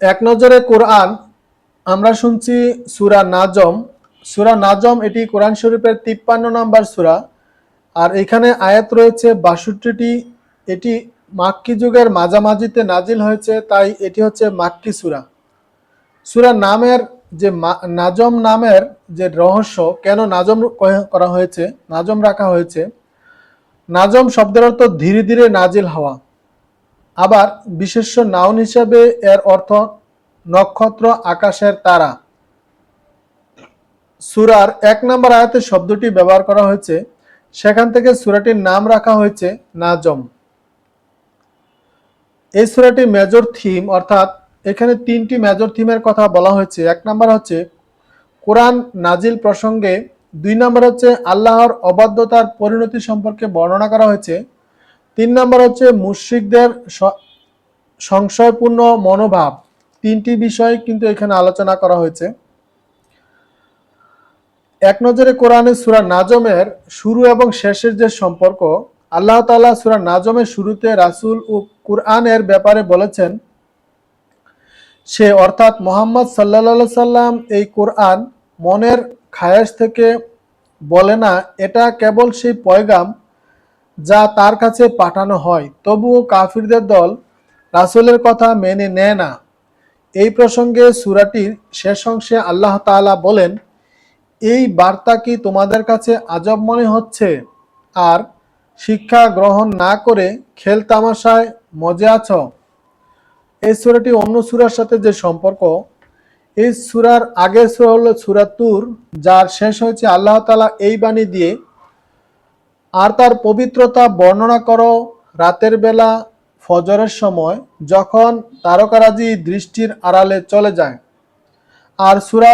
এক নজরে কোরআন আমরা শুনছি সূরা নাজম। সূরা নাজম এটি কোরআন শরীফের 53 নম্বর সূরা। আর এখানে আয়াত রয়েছে 62টি। এটি মাক্কি যুগের মাঝামাঝিতে নাজিল হয়েছে, তাই এটি হচ্ছে মাক্কি সূরা। সূরা নামের যে নাজম নামের যে রহস্য, কেন নাজম করা হয়েছে, নাজম রাখা হয়েছে। নাজম শব্দের অর্থ ধীরে ধীরে নাজিল হওয়া। আবার বিশেষ্য নাউন হিসেবে এর অর্থ নক্ষত্র, আকাশের তারা। সূরার 1 নম্বর আয়াতে শব্দটি ব্যবহার করা হয়েছে, সেখান থেকে সূরাটির নাম রাখা হয়েছে নাজম। এই সূরাটি মেজর থিম, অর্থাৎ এখানে 3টি মেজর থিমের কথা বলা হয়েছে। 1 নম্বর হচ্ছে কোরআন নাজিল প্রসঙ্গে, 2 নম্বর হচ্ছে আল্লাহর অবাধ্যতার পরিণতি সম্পর্কে বর্ণনা করা হয়েছে, 3 নম্বর হচ্ছে মুশরিকদের সংশয়পূর্ণ মনোভাব। 3টি বিষয় কিন্তু এখানে আলোচনা করা হয়েছে। এক নজরে কোরআনে সূরা নাজমের শুরু এবং শেষের যে সম্পর্ক, আল্লাহ তাআলা সূরা নাজমের শুরুতে রাসূল ও কুরআনের ব্যাপারে বলেছেন, সে অর্থাৎ মুহাম্মদ সাল্লাল্লাহু আলাইহি সাল্লাম এই কোরআন মনের খায়েশ থেকে বলে না, এটা কেবল সেই পয়গাম যা তার কাছে পাঠানো হয়। তবুও কাফিরদের দল রাসূলের কথা মেনে নেয় না। এই প্রসঙ্গে সূরাটির শেষ অংশে আল্লাহ তাআলা বলেন, এই বার্তা কি তোমাদের কাছে আজব মনে হচ্ছে, আর শিক্ষা গ্রহণ না করে খেলতামাশায় মজে আছো? এই সূরাটি অন্য সূরার সাথে যে সম্পর্ক, এই সূরার আগের সূরা হলো সূরা তুর, যার শেষ হয়েছে আল্লাহ তাআলা এই বাণী দিয়ে, আর তার পবিত্রতা বর্ণনা করো রাতের বেলা ফজরের সময়, যখন তারকারাজি দৃষ্টির আড়ালে চলে যায়। আর সূরা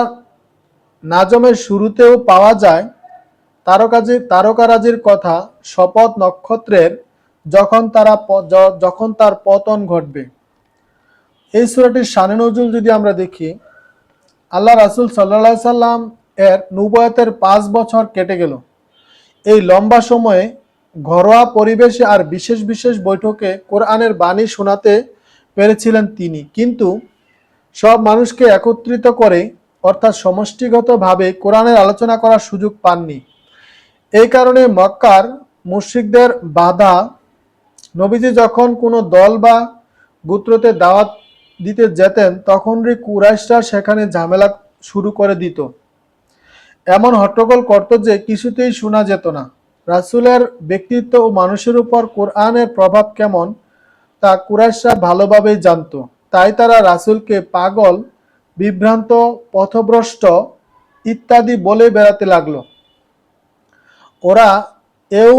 নাজমের শুরুতেও পাওয়া যায় তারকারাজির কথা, শপথ নক্ষত্রের, যখন তার পতন ঘটবে। এই সূরাটির শানে নজুল যদি আমরা দেখি, আল্লাহ রাসূল সাল্লাল্লাহু আলাইহি সাল্লাম এর নবুয়তের 5 বছর কেটে গেল। এই লম্বা সময়ে ঘরোয়া পরিবেশে আর বিশেষ বিশেষ বৈঠকে কোরআনের বাণী শোনাতে পেরেছিলেন তিনি, কিন্তু সব মানুষকে একত্রিত করে, অর্থাৎ সমষ্টিগতভাবে কোরআনের আলোচনা করার সুযোগ পাননি। এই কারণে মক্কার মুশরিকদের বাধা, নবীজি যখন কোনো দল বা গোত্রতে দাওয়াত দিতে যেতেন, তখনই কুরাইশরা সেখানে ঝামেলা শুরু করে দিত। এমন হট্টগোল করত যে কিছুতেই শোনা যেত না। রাসূলের ব্যক্তিত্ব ও মানুষের উপর কোরআনের প্রভাব কেমন, তা কুরাইশরা ভালোভাবেই জানত। তাই তারা রাসূলকে পাগল, বিভ্রান্ত, পথভ্রষ্ট ইত্যাদি বলে বেড়াতে লাগলো। ওরা এও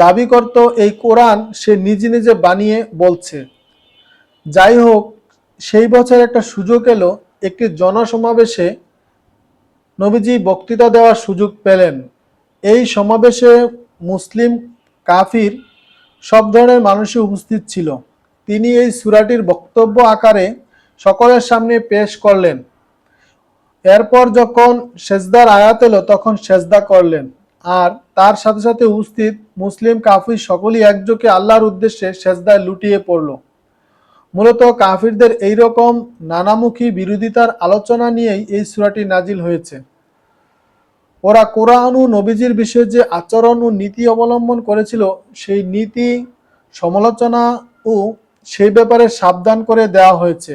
দাবি করত এই কোরআন সে নিজে নিজে বানিয়ে বলছে। যাই হোক, সেই বছর একটা সুযোগ এলো, একটি জনসমাবেশে নবীজি বক্তৃতা দেওয়ার সুযোগ পেলেন। এই সমাবেশে মুসলিম, কাফির সব ধরনের মানুষই উপস্থিত ছিল। তিনি এই সূরাটির বক্তব্য আকারে সকলের সামনে পেশ করলেন। এরপর যখন সেজদার আয়াত এলো, তখন সেজদা করলেন। আর তার সাথে সাথে উপস্থিত মুসলিম, কাফির সকলেই একযোগে আল্লাহর উদ্দেশ্যে সেজদায় লুটিয়ে পড়ল। মূলত কাফিরদের এইরকম নানামুখী বিরোধিতার আলোচনা নিয়েই এই সূরাটি নাজিল হয়েছে। ওরা কোরআন ও নবীজির বিষয়ে যে আচরণ ও নীতি অবলম্বন করেছিল, সেই নীতি সমালোচনা ও সেই ব্যাপারে সাবধান করে দেওয়া হয়েছে।